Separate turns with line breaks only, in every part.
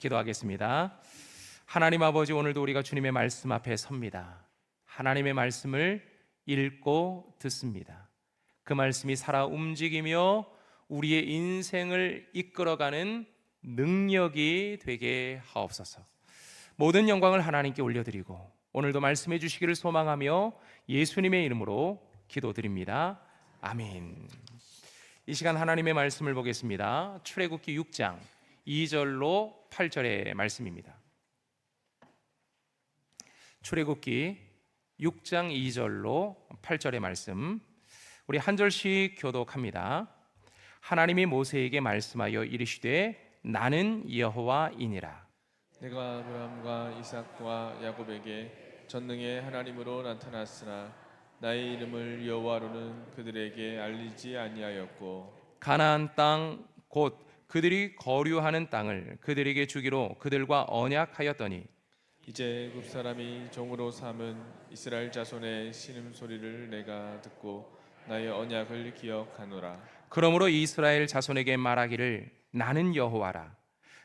기도하겠습니다. 하나님 아버지, 오늘도 우리가 주님의 말씀 앞에 섭니다. 하나님의 말씀을 읽고 듣습니다. 그 말씀이 살아 움직이며 우리의 인생을 이끌어가는 능력이 되게 하옵소서. 모든 영광을 하나님께 올려드리고 오늘도 말씀해 주시기를 소망하며 예수님의 이름으로 기도드립니다. 아멘. 이 시간 하나님의 말씀을 보겠습니다. 출애굽기 6장 2절로 8절의 말씀입니다. 출애굽기 6장 2절로 8절의 말씀, 우리 한 절씩 교독합니다. 하나님이 모세에게 말씀하여 이르시되 나는 여호와이니라.
내가 아브라함과 이삭과 야곱에게 전능의 하나님으로 나타났으나 나의 이름을 여호와로는 그들에게 알리지 아니하였고
가나안 땅 곧 그들이 거류하는 땅을 그들에게 주기로 그들과 언약하였더니
이제 애굽 사람이 종으로 삼은 이스라엘 자손의 신음소리를 내가 듣고 나의 언약을 기억하노라.
그러므로 이스라엘 자손에게 말하기를 나는 여호와라.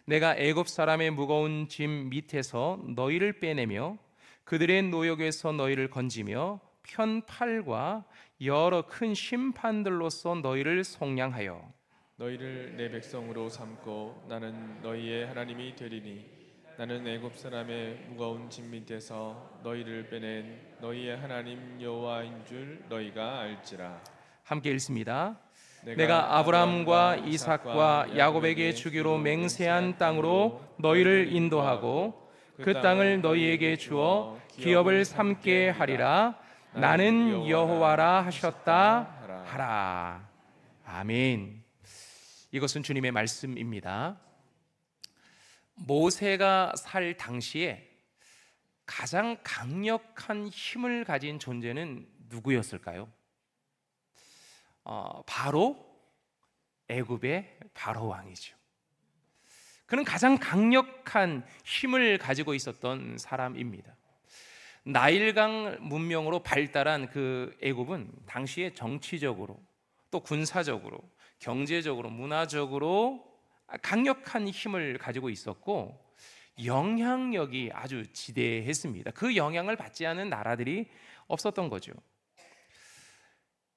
내가 애굽 사람의 무거운 짐 밑에서 너희를 빼내며 그들의 노역에서 너희를 건지며 편팔과 여러 큰 심판들로서 너희를 속량하여
너희를 내 백성으로 삼고 나는 너희의 하나님이 되리니 나는 애굽 사람의 무거운 짐 밑에서 너희를 빼낸 너희의 하나님 여호와인 줄 너희가 알지라.
함께 읽습니다. 내가 아브라함과 이삭과 야곱에게 주기로 맹세한 땅으로 너희를 인도하고 그 땅을 너희에게 주어 기업을 삼게 하리라. 나는 여호와라 하셨다 하라. 아멘. 이것은 주님의 말씀입니다. 모세가 살 당시에 가장 강력한 힘을 가진 존재는 누구였을까요? 바로 애굽의 바로 왕이죠. 그는 가장 강력한 힘을 가지고 있었던 사람입니다. 나일강 문명으로 발달한 그 애굽은 당시에 정치적으로 또 군사적으로 경제적으로 문화적으로 강력한 힘을 가지고 있었고 영향력이 아주 지대했습니다. 그 영향을 받지 않은 나라들이 없었던 거죠.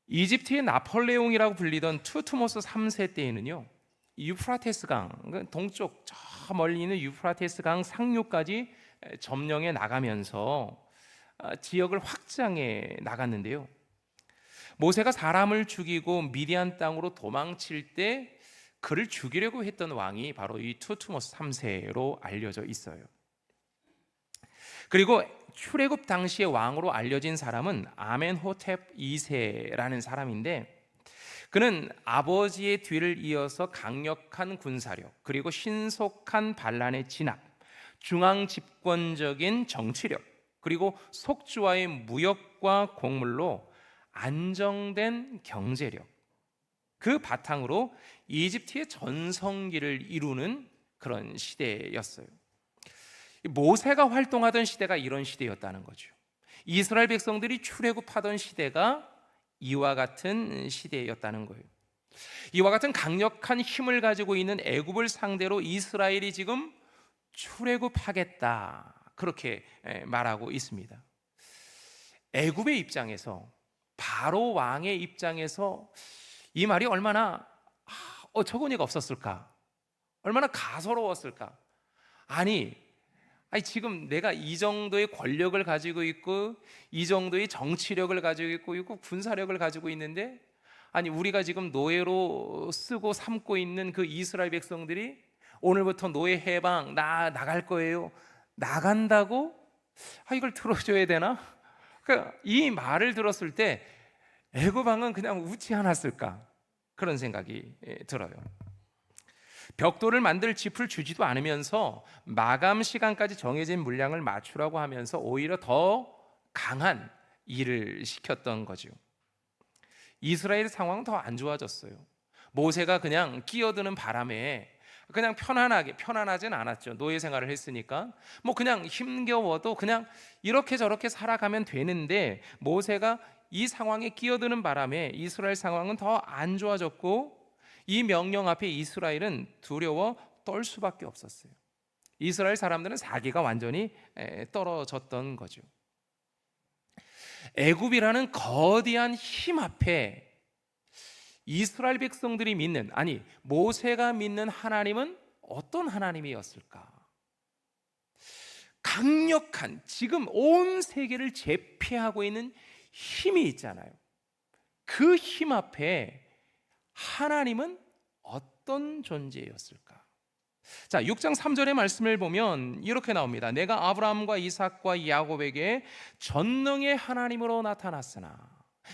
이집트의 나폴레옹이라고 불리던 투트모스 3세 때에는요, 유프라테스 강 동쪽 저 멀리 있는 유프라테스 강 상류까지 점령해 나가면서 지역을 확장해 나갔는데요, 모세가 사람을 죽이고 미디안 땅으로 도망칠 때 그를 죽이려고 했던 왕이 바로 이 투트모스 3세로 알려져 있어요. 그리고 출애굽 당시의 왕으로 알려진 사람은 아멘호텝 2세라는 사람인데, 그는 아버지의 뒤를 이어서 강력한 군사력 그리고 신속한 반란의 진압, 중앙 집권적인 정치력 그리고 속주와의 무역과 곡물로 안정된 경제력, 그 바탕으로 이집트의 전성기를 이루는 그런 시대였어요. 모세가 활동하던 시대가 이런 시대였다는 거죠. 이스라엘 백성들이 출애굽하던 시대가 이와 같은 시대였다는 거예요. 이와 같은 강력한 힘을 가지고 있는 애굽을 상대로 이스라엘이 지금 출애굽하겠다, 그렇게 말하고 있습니다. 애굽의 입장에서, 바로 왕의 입장에서 이 말이 얼마나 어처구니가 없었을까, 얼마나 가소로웠을까. 아니 지금 내가 이 정도의 권력을 가지고 있고 이 정도의 정치력을 가지고 있고 군사력을 가지고 있는데, 아니 우리가 지금 노예로 쓰고 삼고 있는 그 이스라엘 백성들이 오늘부터 노예 해방, 나갈 거예요, 나간다고? 이걸 들어줘야 되나? 그러니까 이 말을 들었을 때 애굽 왕은 그냥 웃지 않았을까, 그런 생각이 들어요. 벽돌을 만들 짚을 주지도 않으면서 마감 시간까지 정해진 물량을 맞추라고 하면서 오히려 더 강한 일을 시켰던 거죠. 이스라엘 상황은 더 안 좋아졌어요. 모세가 그냥 끼어드는 바람에 그냥 편안하진 않았죠. 노예 생활을 했으니까 뭐 그냥 힘겨워도 그냥 이렇게 저렇게 살아가면 되는데, 모세가 이 상황에 끼어드는 바람에 이스라엘 상황은 더 안 좋아졌고 이 명령 앞에 이스라엘은 두려워 떨 수밖에 없었어요. 이스라엘 사람들은 사기가 완전히 떨어졌던 거죠. 애굽이라는 거대한 힘 앞에 이스라엘 백성들이 믿는, 아니 모세가 믿는 하나님은 어떤 하나님이었을까? 강력한, 지금 온 세계를 제패하고 있는 힘이 있잖아요. 그 힘 앞에 하나님은 어떤 존재였을까? 자, 6장 3절의 말씀을 보면 이렇게 나옵니다. 내가 아브라함과 이삭과 야곱에게 전능의 하나님으로 나타났으나,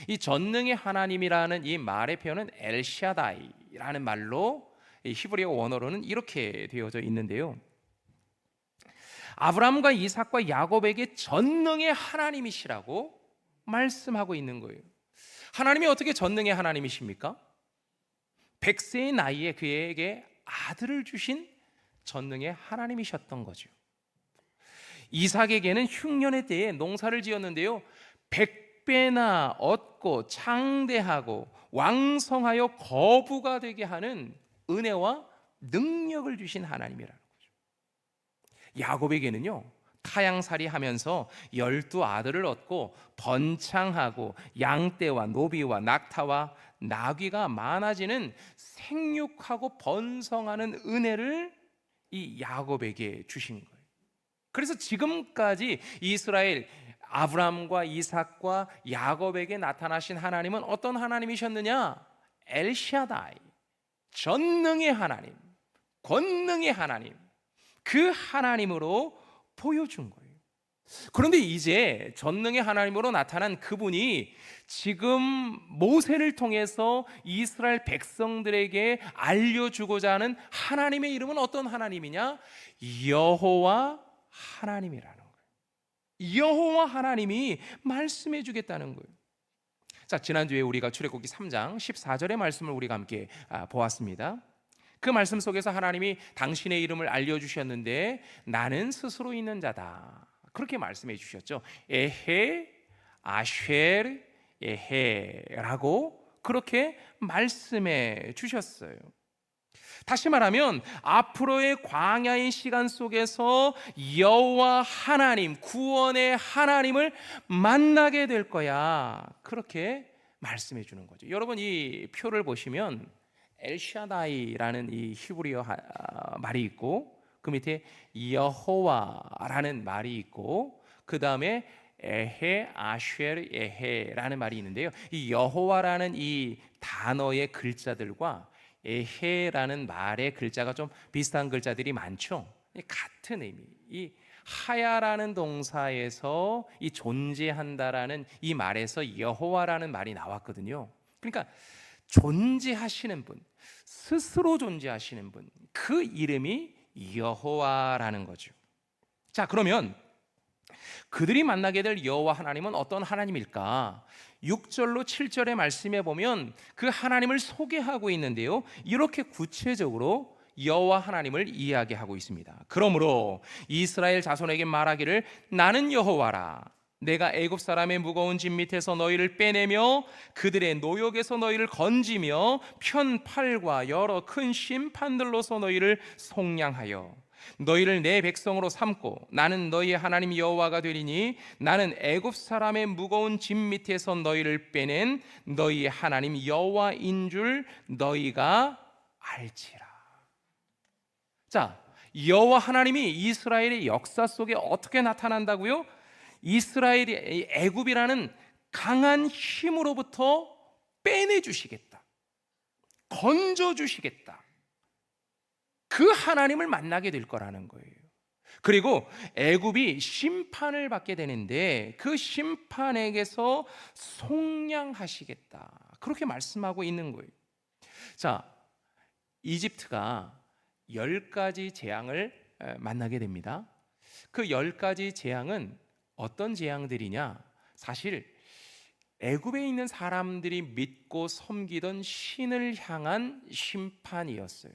이 전능의 하나님이라는 이 말의 표현은 엘샤다이라는 말로 히브리어 원어로는 이렇게 되어져 있는데요. 아브라함과 이삭과 야곱에게 전능의 하나님이시라고 말씀하고 있는 거예요. 하나님이 어떻게 전능의 하나님이십니까? 100세의 나이에 그에게 아들을 주신 전능의 하나님이셨던 거죠. 이삭에게는 흉년의 때에 농사를 지었는데요, 100배나 얻고 창대하고 왕성하여 거부가 되게 하는 은혜와 능력을 주신 하나님이라는 거죠. 야곱에게는요, 타향살이 하면서 12아들을 얻고 번창하고 양떼와 노비와 낙타와 나귀가 많아지는 생육하고 번성하는 은혜를 이 야곱에게 주신 거예요. 그래서 지금까지 이스라엘 아브라함과 이삭과 야곱에게 나타나신 하나님은 어떤 하나님이셨느냐? 엘샤다이, 전능의 하나님, 권능의 하나님, 그 하나님으로 보여준 거예요. 그런데 이제 전능의 하나님으로 나타난 그분이 지금 모세를 통해서 이스라엘 백성들에게 알려주고자 하는 하나님의 이름은 어떤 하나님이냐? 여호와 하나님이라는 거예요. 여호와 하나님이 말씀해 주겠다는 거예요. 자, 지난주에 우리가 출애굽기 3장 14절의 말씀을 우리가 함께 보았습니다. 그 말씀 속에서 하나님이 당신의 이름을 알려주셨는데 나는 스스로 있는 자다, 그렇게 말씀해 주셨죠. 에헤 아쉐르 에헤라고 그렇게 말씀해 주셨어요. 다시 말하면 앞으로의 광야의 시간 속에서 여호와 하나님, 구원의 하나님을 만나게 될 거야, 그렇게 말씀해 주는 거죠. 여러분, 이 표를 보시면 엘샤다이라는 이 히브리어 말이 있고, 그 밑에 여호와라는 말이 있고, 그 다음에 에헤 아쉐르 에헤라는 말이 있는데요, 이 여호와라는 이 단어의 글자들과 에헤라는 말의 글자가 좀 비슷한 글자들이 많죠. 같은 의미, 이 하야라는 동사에서 이 존재한다라는 이 말에서 여호와라는 말이 나왔거든요. 그러니까 존재하시는 분, 스스로 존재하시는 분, 그 이름이 여호와라는 거죠. 자, 그러면 그들이 만나게 될 여호와 하나님은 어떤 하나님일까? 6절로 7절의 말씀에 보면 그 하나님을 소개하고 있는데요, 이렇게 구체적으로 여호와 하나님을 이야기하고 있습니다. 그러므로 이스라엘 자손에게 말하기를 나는 여호와라, 내가 애굽 사람의 무거운 짐 밑에서 너희를 빼내며 그들의 노역에서 너희를 건지며 편팔과 여러 큰 심판들로서 너희를 속량하여 너희를 내 백성으로 삼고 나는 너희의 하나님 여호와가 되리니 나는 애굽 사람의 무거운 짐 밑에서 너희를 빼낸 너희의 하나님 여호와인 줄 너희가 알지라. 자, 여호와 하나님이 이스라엘의 역사 속에 어떻게 나타난다고요? 이스라엘이 애굽이라는 강한 힘으로부터 빼내주시겠다, 건져주시겠다, 그 하나님을 만나게 될 거라는 거예요. 그리고 애굽이 심판을 받게 되는데 그 심판에게서 속량하시겠다, 그렇게 말씀하고 있는 거예요. 자, 이집트가 10가지 재앙을 만나게 됩니다. 그 10가지 재앙은 어떤 재앙들이냐? 사실 애굽에 있는 사람들이 믿고 섬기던 신을 향한 심판이었어요.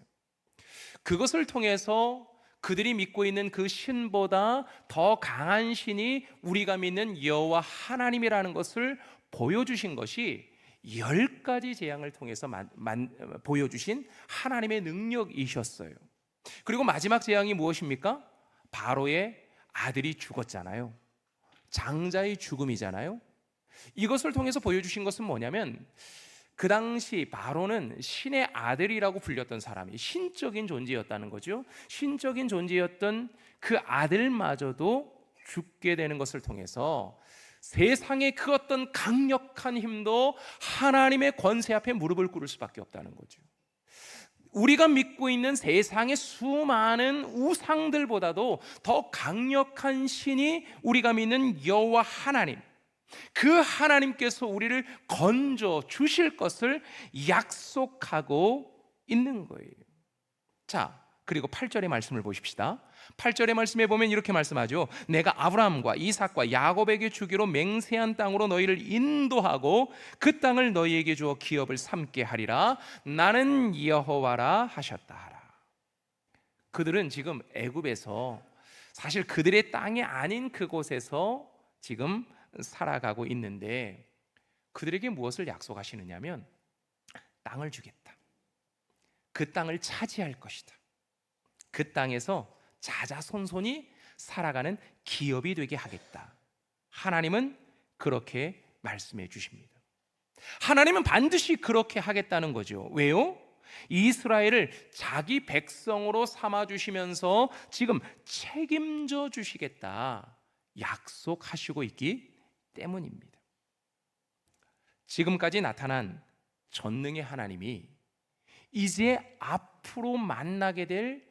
그것을 통해서 그들이 믿고 있는 그 신보다 더 강한 신이 우리가 믿는 여호와 하나님이라는 것을 보여주신 것이 10가지 재앙을 통해서 보여주신 하나님의 능력이셨어요. 그리고 마지막 재앙이 무엇입니까? 바로의 아들이 죽었잖아요. 장자의 죽음이잖아요. 이것을 통해서 보여주신 것은 뭐냐면 그 당시 바로는 신의 아들이라고 불렸던 사람이 신적인 존재였다는 거죠. 신적인 존재였던 그 아들마저도 죽게 되는 것을 통해서 세상의 그 어떤 강력한 힘도 하나님의 권세 앞에 무릎을 꿇을 수밖에 없다는 거죠. 우리가 믿고 있는 세상의 수많은 우상들보다도 더 강력한 신이 우리가 믿는 여호와 하나님, 그 하나님께서 우리를 건져 주실 것을 약속하고 있는 거예요. 자, 그리고 8절의 말씀을 보십시다. 8절의 말씀에 보면 이렇게 말씀하죠. 내가 아브라함과 이삭과 야곱에게 주기로 맹세한 땅으로 너희를 인도하고 그 땅을 너희에게 주어 기업을 삼게 하리라. 나는 여호와라 하셨다 하라. 그들은 지금 애굽에서 사실 그들의 땅이 아닌 그곳에서 지금 살아가고 있는데 그들에게 무엇을 약속하시느냐면 땅을 주겠다. 그 땅을 차지할 것이다. 그 땅에서 자자손손이 살아가는 기업이 되게 하겠다. 하나님은 그렇게 말씀해 주십니다. 하나님은 반드시 그렇게 하겠다는 거죠. 왜요? 이스라엘을 자기 백성으로 삼아 주시면서 지금 책임져 주시겠다 약속하시고 있기 때문입니다. 지금까지 나타난 전능의 하나님이 이제 앞으로 만나게 될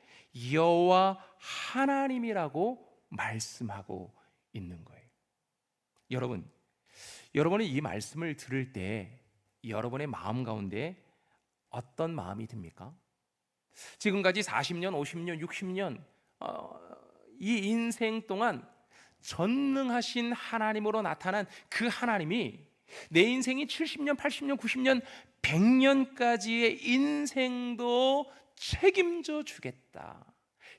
여호와 하나님이라고 말씀하고 있는 거예요. 여러분은 이 말씀을 들을 때 여러분의 마음 가운데 어떤 마음이 듭니까? 지금까지 40년, 50년, 60년 이 인생 동안 전능하신 하나님으로 나타난 그 하나님이 내 인생이 70년, 80년, 90년, 100년까지의 인생도 책임져 주겠다.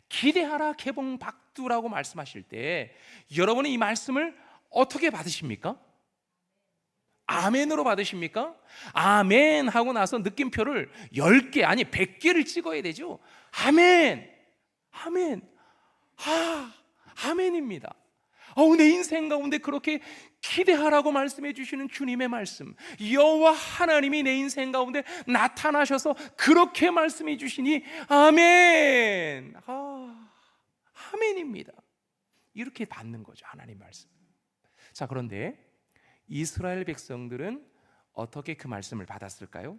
기대하라 개봉박두라고 말씀하실 때 여러분은 이 말씀을 어떻게 받으십니까? 아멘으로 받으십니까? 아멘 하고 나서 느낌표를 10개 아니 100개를 찍어야 되죠. 아멘, 아멘, 아멘입니다. 내 인생 가운데 그렇게 기대하라고 말씀해 주시는 주님의 말씀, 여호와 하나님이 내 인생 가운데 나타나셔서 그렇게 말씀해 주시니 아멘, 아멘입니다. 이렇게 받는 거죠, 하나님 말씀. 자, 그런데 이스라엘 백성들은 어떻게 그 말씀을 받았을까요?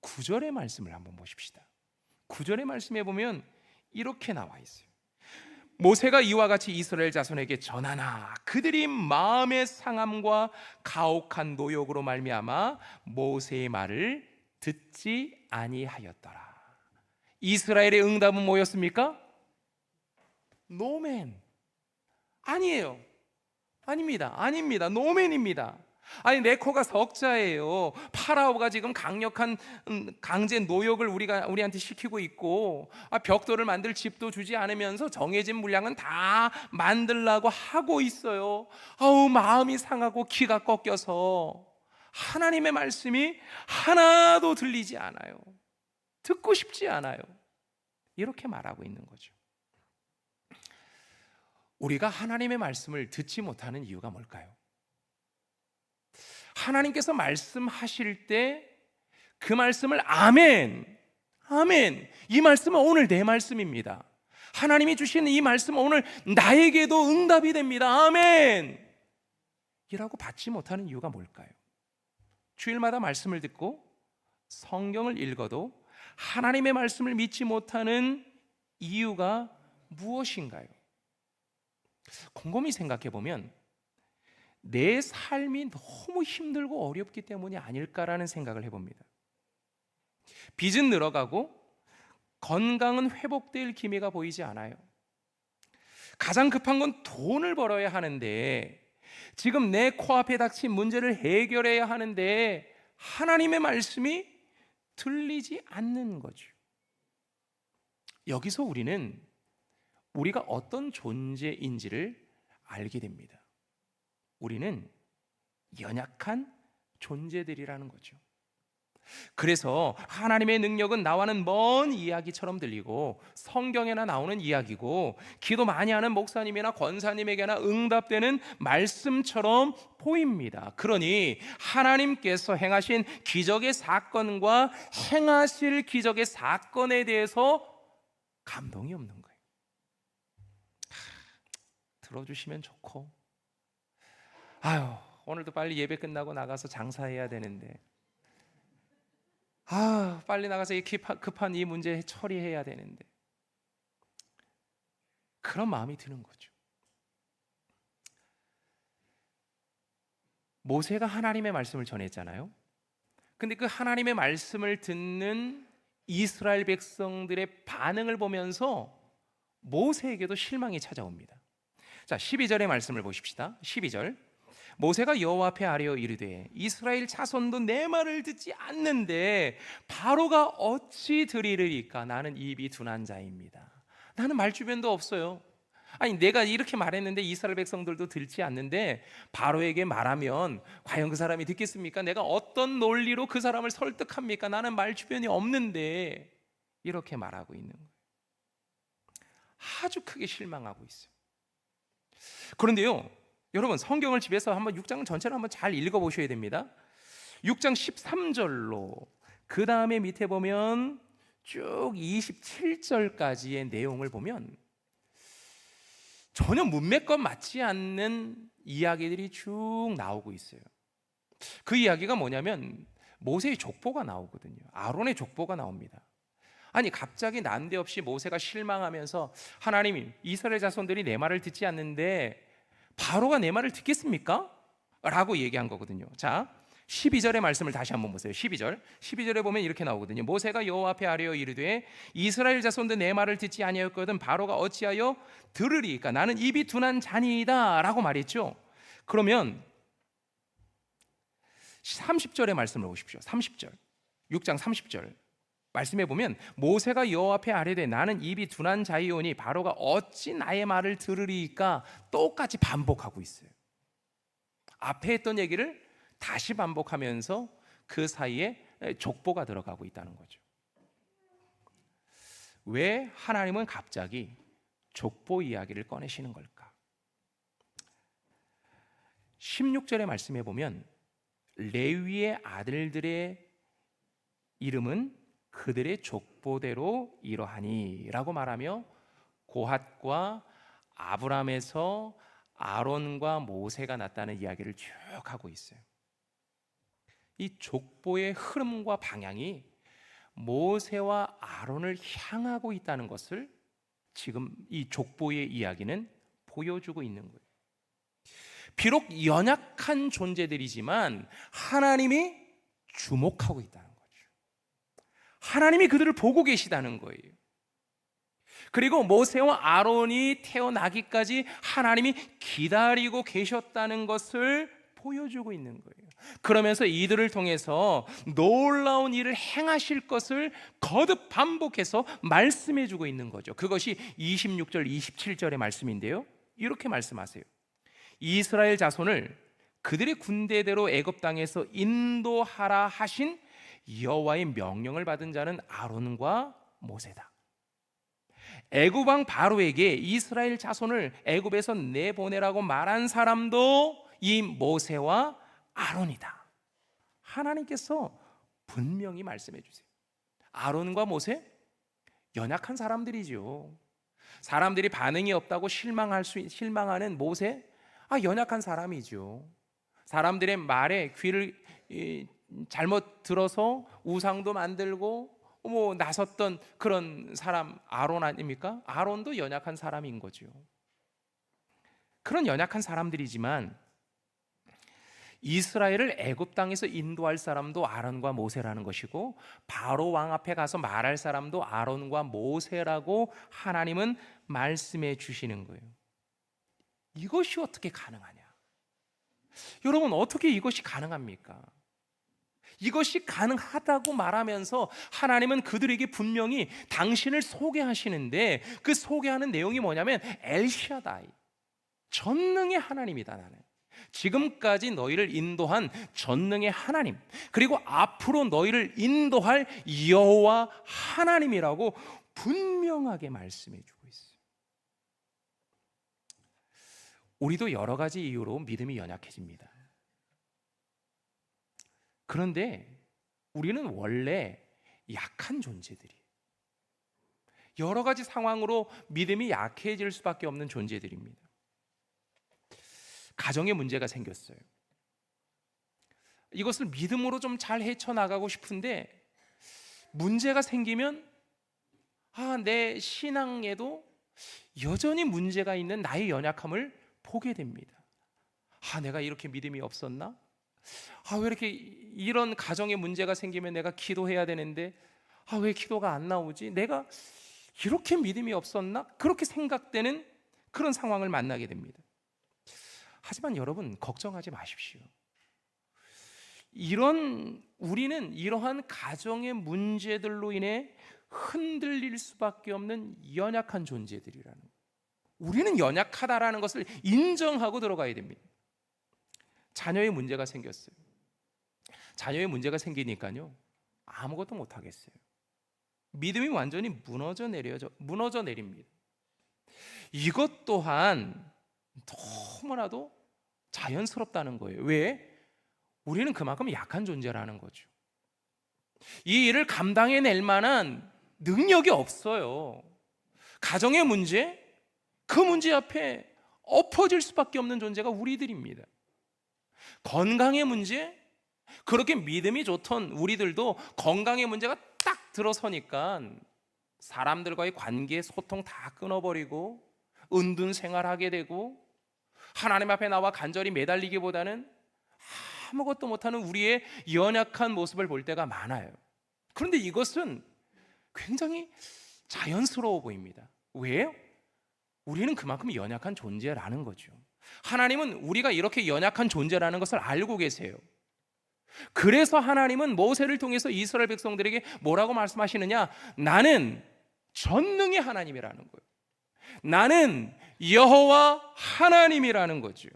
9절의 말씀을 한번 보십시다. 9절의 말씀에 보면 이렇게 나와 있어요. 모세가 이와 같이 이스라엘 자손에게 전하나 그들이 마음의 상함과 가혹한 노역으로 말미암아 모세의 말을 듣지 아니하였더라. 이스라엘의 응답은 뭐였습니까? 노멘. 아니에요. 아닙니다. 노멘입니다. 아니, 내 코가 석자예요. 파라오가 지금 강력한 강제 노역을 우리한테 시키고 있고, 벽돌을 만들 집도 주지 않으면서 정해진 물량은 다 만들라고 하고 있어요. 마음이 상하고 귀가 꺾여서 하나님의 말씀이 하나도 들리지 않아요. 듣고 싶지 않아요. 이렇게 말하고 있는 거죠. 우리가 하나님의 말씀을 듣지 못하는 이유가 뭘까요? 하나님께서 말씀하실 때 그 말씀을 아멘, 이 말씀은 오늘 내 말씀입니다. 하나님이 주시는 이 말씀은 오늘 나에게도 응답이 됩니다. 아멘 이라고 받지 못하는 이유가 뭘까요? 주일마다 말씀을 듣고 성경을 읽어도 하나님의 말씀을 믿지 못하는 이유가 무엇인가요? 곰곰이 생각해 보면 내 삶이 너무 힘들고 어렵기 때문이 아닐까라는 생각을 해봅니다. 빚은 늘어가고 건강은 회복될 기미가 보이지 않아요. 가장 급한 건 돈을 벌어야 하는데 지금 내 코앞에 닥친 문제를 해결해야 하는데 하나님의 말씀이 들리지 않는 거죠. 여기서 우리는 우리가 어떤 존재인지를 알게 됩니다. 우리는 연약한 존재들이라는 거죠. 그래서 하나님의 능력은 나와는 먼 이야기처럼 들리고 성경에나 나오는 이야기고 기도 많이 하는 목사님이나 권사님에게나 응답되는 말씀처럼 보입니다. 그러니 하나님께서 행하신 기적의 사건과 행하실 기적의 사건에 대해서 감동이 없는 거예요. 들어주시면 좋고, 아유, 오늘도 빨리 예배 끝나고 나가서 장사해야 되는데, 빨리 나가서 이 급한 이 문제 처리해야 되는데, 그런 마음이 드는 거죠. 모세가 하나님의 말씀을 전했잖아요. 근데 그 하나님의 말씀을 듣는 이스라엘 백성들의 반응을 보면서 모세에게도 실망이 찾아옵니다. 자, 12절의 말씀을 보십시다. 12절. 모세가 여호와 앞에 아뢰어 이르되 이스라엘 자손도 내 말을 듣지 않는데 바로가 어찌 들으리까? 나는 입이 둔한 자입니다. 나는 말 주변도 없어요. 아니, 내가 이렇게 말했는데 이스라엘 백성들도 듣지 않는데 바로에게 말하면 과연 그 사람이 듣겠습니까? 내가 어떤 논리로 그 사람을 설득합니까? 나는 말 주변이 없는데, 이렇게 말하고 있는 거예요. 아주 크게 실망하고 있어요. 그런데요, 여러분, 성경을 집에서 한번 6장 전체를 한번 잘 읽어보셔야 됩니다. 6장 13절로 그 다음에 밑에 보면 쭉 27절까지의 내용을 보면 전혀 문맥과 맞지 않는 이야기들이 쭉 나오고 있어요. 그 이야기가 뭐냐면 모세의 족보가 나오거든요. 아론의 족보가 나옵니다. 아니, 갑자기 난데없이 모세가 실망하면서 하나님, 이스라엘 자손들이 내 말을 듣지 않는데 바로가 내 말을 듣겠습니까? 라고 얘기한 거거든요. 자, 12절의 말씀을 다시 한번 보세요. 12절에 보면 이렇게 나오거든요. 모세가 여호와 앞에 아뢰어 이르되 이스라엘 자손들 내 말을 듣지 아니하였거든 바로가 어찌하여 들으리까? 나는 입이 둔한 자니이다 라고 말했죠. 그러면 30절의 말씀을 보십시오. 30절, 6장 30절 말씀해 보면 모세가 여호와 앞에 아뢰되 나는 입이 둔한 자이오니 바로가 어찌 나의 말을 들으리까? 똑같이 반복하고 있어요. 앞에 했던 얘기를 다시 반복하면서 그 사이에 족보가 들어가고 있다는 거죠. 왜 하나님은 갑자기 족보 이야기를 꺼내시는 걸까? 16절의 말씀에 보면 레위의 아들들의 이름은 그들의 족보대로 이러하니 라고 말하며 고핫과 아브람에서 아론과 모세가 났다는 이야기를 쭉 하고 있어요. 이 족보의 흐름과 방향이 모세와 아론을 향하고 있다는 것을 지금 이 족보의 이야기는 보여주고 있는 거예요. 비록 연약한 존재들이지만 하나님이 주목하고 있다는 거죠. 하나님이 그들을 보고 계시다는 거예요. 그리고 모세와 아론이 태어나기까지 하나님이 기다리고 계셨다는 것을 보여주고 있는 거예요. 그러면서 이들을 통해서 놀라운 일을 행하실 것을 거듭 반복해서 말씀해주고 있는 거죠. 그것이 26절, 27절의 말씀인데요. 이렇게 말씀하세요. 이스라엘 자손을 그들의 군대대로 애굽 땅에서 인도하라 하신 여호와의 명령을 받은 자는 아론과 모세다. 애굽 왕 바로에게 이스라엘 자손을 애굽에서 내보내라고 말한 사람도 이 모세와 아론이다. 하나님께서 분명히 말씀해 주세요. 아론과 모세? 연약한 사람들이죠. 사람들이 반응이 없다고 실망하는 모세? 연약한 사람이죠. 사람들의 말에 귀를 잘못 들어서 우상도 만들고 나섰던 그런 사람 아론 아닙니까? 아론도 연약한 사람인 거죠. 그런 연약한 사람들이지만 이스라엘을 애굽 땅에서 인도할 사람도 아론과 모세라는 것이고 바로 왕 앞에 가서 말할 사람도 아론과 모세라고 하나님은 말씀해 주시는 거예요. 이것이 어떻게 가능하냐? 여러분, 어떻게 이것이 가능합니까? 이것이 가능하다고 말하면서 하나님은 그들에게 분명히 당신을 소개하시는데 그 소개하는 내용이 뭐냐면 엘샤다이, 전능의 하나님이다. 나는 지금까지 너희를 인도한 전능의 하나님, 그리고 앞으로 너희를 인도할 여호와 하나님이라고 분명하게 말씀해 주고 있어요. 우리도 여러 가지 이유로 믿음이 연약해집니다. 그런데 우리는 원래 약한 존재들이에요. 여러 가지 상황으로 믿음이 약해질 수밖에 없는 존재들입니다. 가정에 문제가 생겼어요. 이것을 믿음으로 좀 잘 헤쳐나가고 싶은데 문제가 생기면 내 신앙에도 여전히 문제가 있는 나의 연약함을 보게 됩니다. 내가 이렇게 믿음이 없었나? 왜 이렇게 이런 가정에 문제가 생기면 내가 기도해야 되는데 왜 기도가 안 나오지? 내가 이렇게 믿음이 없었나? 그렇게 생각되는 그런 상황을 만나게 됩니다. 하지만 여러분, 걱정하지 마십시오. 우리는 이러한 가정의 문제들로 인해 흔들릴 수밖에 없는 연약한 존재들이라는 거예요. 우리는 연약하다라는 것을 인정하고 들어가야 됩니다. 자녀의 문제가 생겼어요. 자녀의 문제가 생기니까요, 아무것도 못 하겠어요. 믿음이 완전히 무너져 내립니다. 이것 또한 너무나도 자연스럽다는 거예요. 왜? 우리는 그만큼 약한 존재라는 거죠. 이 일을 감당해낼 만한 능력이 없어요. 가정의 문제, 그 문제 앞에 엎어질 수밖에 없는 존재가 우리들입니다. 건강의 문제, 그렇게 믿음이 좋던 우리들도 건강의 문제가 딱 들어서니까 사람들과의 관계, 소통 다 끊어버리고 은둔 생활하게 되고 하나님 앞에 나와 간절히 매달리기보다는 아무것도 못하는 우리의 연약한 모습을 볼 때가 많아요. 그런데 이것은 굉장히 자연스러워 보입니다. 왜요? 우리는 그만큼 연약한 존재라는 거죠. 하나님은 우리가 이렇게 연약한 존재라는 것을 알고 계세요. 그래서 하나님은 모세를 통해서 이스라엘 백성들에게 뭐라고 말씀하시느냐? 나는 전능의 하나님이라는 거예요. 나는 여호와 하나님이라는 거죠.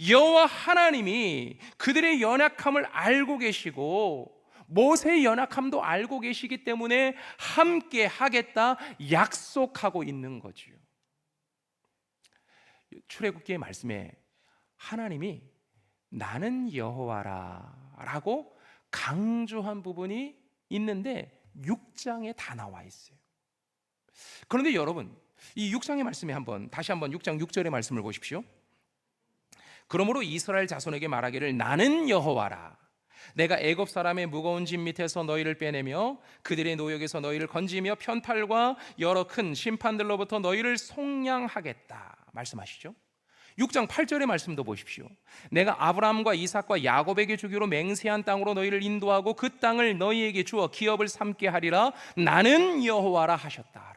여호와 하나님이 그들의 연약함을 알고 계시고 모세의 연약함도 알고 계시기 때문에 함께 하겠다 약속하고 있는 거죠. 출애굽기의 말씀에 하나님이 나는 여호와라 라고 강조한 부분이 있는데 6장에 다 나와 있어요. 그런데 여러분, 이 6장의 말씀에 다시 한번 6장 6절의 말씀을 보십시오. 그러므로 이스라엘 자손에게 말하기를 나는 여호와라. 내가 애굽 사람의 무거운 짐 밑에서 너희를 빼내며 그들의 노역에서 너희를 건지며 편팔과 여러 큰 심판들로부터 너희를 속량하겠다 말씀하시죠. 6장 8절의 말씀도 보십시오. 내가 아브라함과 이삭과 야곱에게 주기로 맹세한 땅으로 너희를 인도하고 그 땅을 너희에게 주어 기업을 삼게 하리라. 나는 여호와라 하셨다.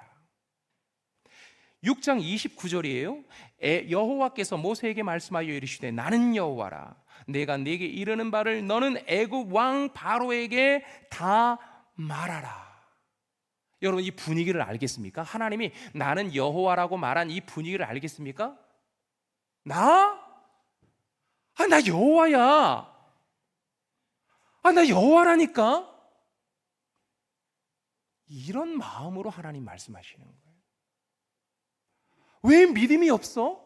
6장 29절이에요. 여호와께서 모세에게 말씀하여 이르시되 나는 여호와라. 내가 네게 이르는 바를 너는 애굽 왕 바로에게 다 말하라. 여러분, 이 분위기를 알겠습니까? 하나님이 나는 여호와라고 말한 이 분위기를 알겠습니까? 나 여호와야. 나 여호와라니까. 이런 마음으로 하나님 말씀하시는 거예요. 왜 믿음이 없어?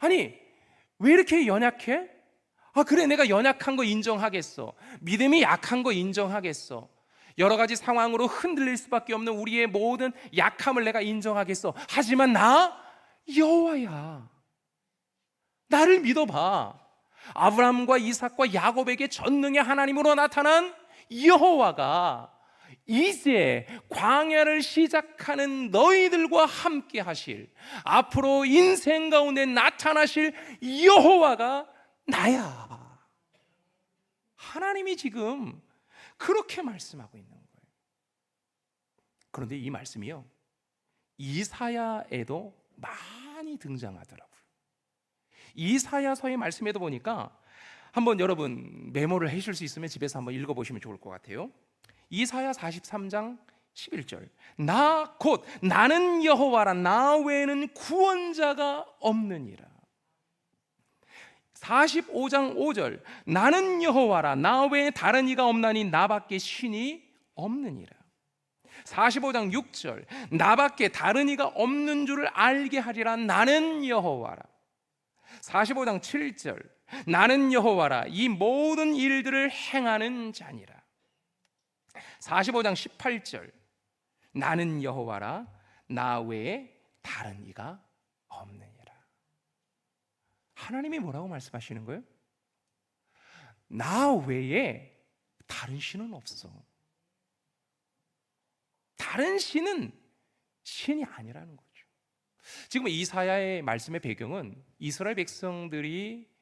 왜 이렇게 연약해? 그래, 내가 연약한 거 인정하겠어. 믿음이 약한 거 인정하겠어. 여러 가지 상황으로 흔들릴 수밖에 없는 우리의 모든 약함을 내가 인정하겠어. 하지만 나 여호와야. 나를 믿어봐. 아브라함과 이삭과 야곱에게 전능의 하나님으로 나타난 여호와가 이제 광야를 시작하는 너희들과 함께 하실, 앞으로 인생 가운데 나타나실 여호와가 나야. 하나님이 지금 그렇게 말씀하고 있는 거예요. 그런데 이 말씀이요, 이사야에도 많이 등장하더라고요. 이사야서의 말씀에도 보니까 한번 여러분 메모를 하실 수 있으면 집에서 한번 읽어보시면 좋을 것 같아요. 이사야 43장 11절, 나 곧 나는 여호와라. 나 외에는 구원자가 없느니라. 45장 5절 나는 여호와라 나 외에 다른 이가 없나니 나밖에 신이 없느니라. 45장 6절 나밖에 다른 이가 없는 줄을 알게 하리라 나는 여호와라. 45장 7절 나는 여호와라 이 모든 일들을 행하는 자니라. 45장 18절 나는 여호와라 나 외에 다른 이가 없느니라. 하나님이 뭐라고 말씀하시는 거예요? 나 외에 다른 신은 없어. 다른 신은 신이 아니라는 거죠. 지금 이사야의 말씀의 배경은 이스라엘 백성들이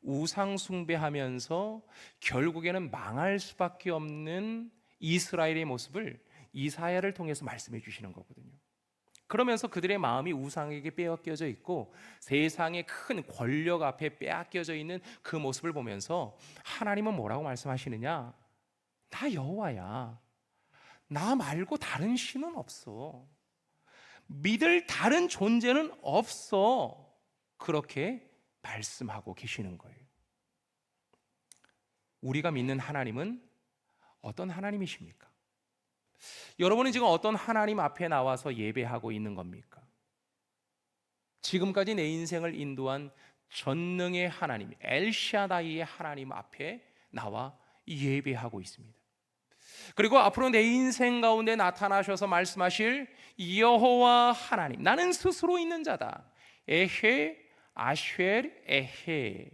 우상 숭배하면서 결국에는 망할 수밖에 없는 이스라엘의 모습을 이사야를 통해서 말씀해 주시는 거거든요. 그러면서 그들의 마음이 우상에게 빼앗겨져 있고 세상의 큰 권력 앞에 빼앗겨져 있는 그 모습을 보면서 하나님은 뭐라고 말씀하시느냐? 나 여호와야. 나 말고 다른 신은 없어. 믿을 다른 존재는 없어. 그렇게 말씀하고 계시는 거예요. 우리가 믿는 하나님은 어떤 하나님이십니까? 여러분은 지금 어떤 하나님 앞에 나와서 예배하고 있는 겁니까? 지금까지 내 인생을 인도한 전능의 하나님, 엘샤다이의 하나님 앞에 나와 예배하고 있습니다. 그리고 앞으로 내 인생 가운데 나타나셔서 말씀하실 여호와 하나님, 나는 스스로 있는 자다. 에헤, 아쉘, 에헤.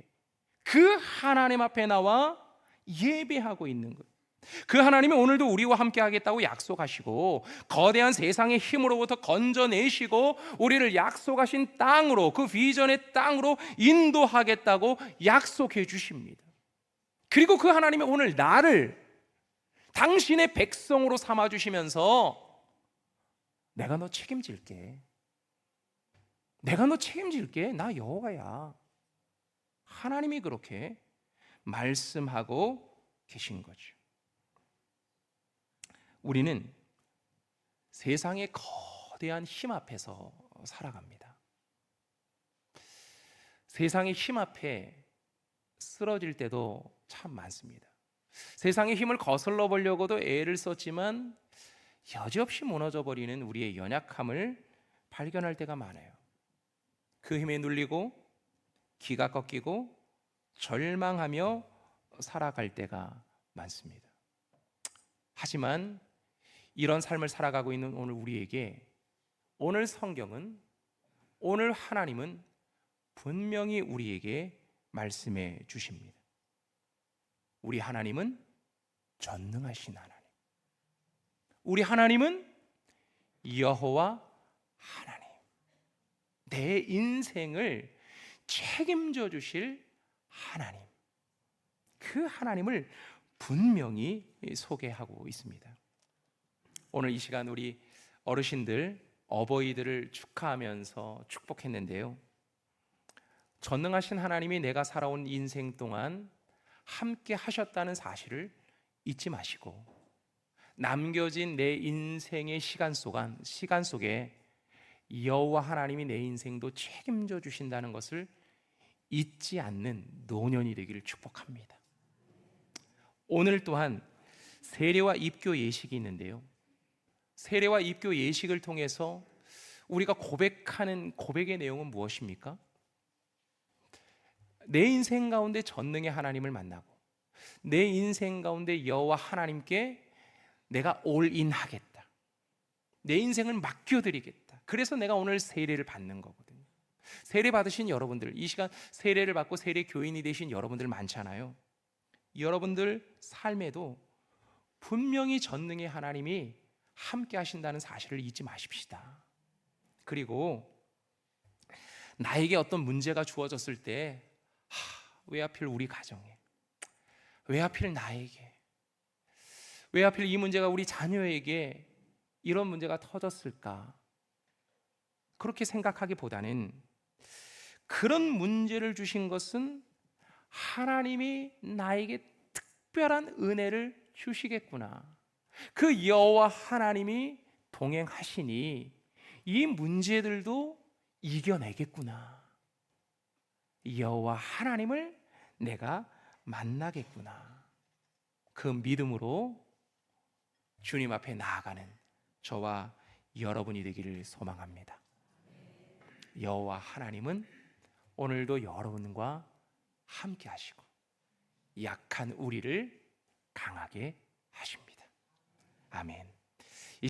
그 하나님 앞에 나와 예배하고 있는 거예요. 그 하나님이 오늘도 우리와 함께 하겠다고 약속하시고 거대한 세상의 힘으로부터 건져내시고 우리를 약속하신 땅으로, 그 비전의 땅으로 인도하겠다고 약속해 주십니다. 그리고 그 하나님이 오늘 나를 당신의 백성으로 삼아주시면서 내가 너 책임질게. 내가 너 책임질게. 나 여호와야. 하나님이 그렇게 말씀하고 계신 거죠. 우리는 세상의 거대한 힘 앞에서 살아갑니다. 세상의 힘 앞에 쓰러질 때도 참 많습니다. 세상의 힘을 거슬러 보려고도 애를 썼지만 여지없이 무너져 버리는 우리의 연약함을 발견할 때가 많아요. 그 힘에 눌리고 기가 꺾이고 절망하며 살아갈 때가 많습니다. 하지만 이런 삶을 살아가고 있는 오늘 우리에게 오늘 성경은, 오늘 하나님은 분명히 우리에게 말씀해 주십니다. 우리 하나님은 전능하신 하나님, 우리 하나님은 여호와 하나님, 내 인생을 책임져 주실 하나님, 그 하나님을 분명히 소개하고 있습니다. 오늘 이 시간 우리 어르신들 어버이들을 축하하면서 축복했는데요, 전능하신 하나님이 내가 살아온 인생 동안 함께 하셨다는 사실을 잊지 마시고 남겨진 내 인생의 시간 속에 여호와 하나님이 내 인생도 책임져 주신다는 것을 잊지 않는 노년이 되기를 축복합니다. 오늘 또한 세례와 입교 예식이 있는데요, 세례와 입교 예식을 통해서 우리가 고백하는 고백의 내용은 무엇입니까? 내 인생 가운데 전능의 하나님을 만나고 내 인생 가운데 여호와 하나님께 내가 올인하겠다, 내 인생을 맡겨드리겠다. 그래서 내가 오늘 세례를 받는 거거든요. 세례 받으신 여러분들, 이 시간 세례를 받고 세례 교인이 되신 여러분들 많잖아요. 여러분들 삶에도 분명히 전능의 하나님이 함께 하신다는 사실을 잊지 마십시다. 그리고 나에게 어떤 문제가 주어졌을 때 왜 하필 우리 가정에, 왜 하필 나에게, 왜 하필 이 문제가 우리 자녀에게 이런 문제가 터졌을까, 그렇게 생각하기보다는 그런 문제를 주신 것은 하나님이 나에게 특별한 은혜를 주시겠구나, 그 여호와 하나님이 동행하시니 이 문제들도 이겨내겠구나, 여호와 하나님을 내가 만나겠구나. 그 믿음으로 주님 앞에 나아가는 저와 여러분이 되기를 소망합니다. 여호와 하나님은 오늘도 여러분과 함께 하시고 약한 우리를 강하게 하십니다. 아멘.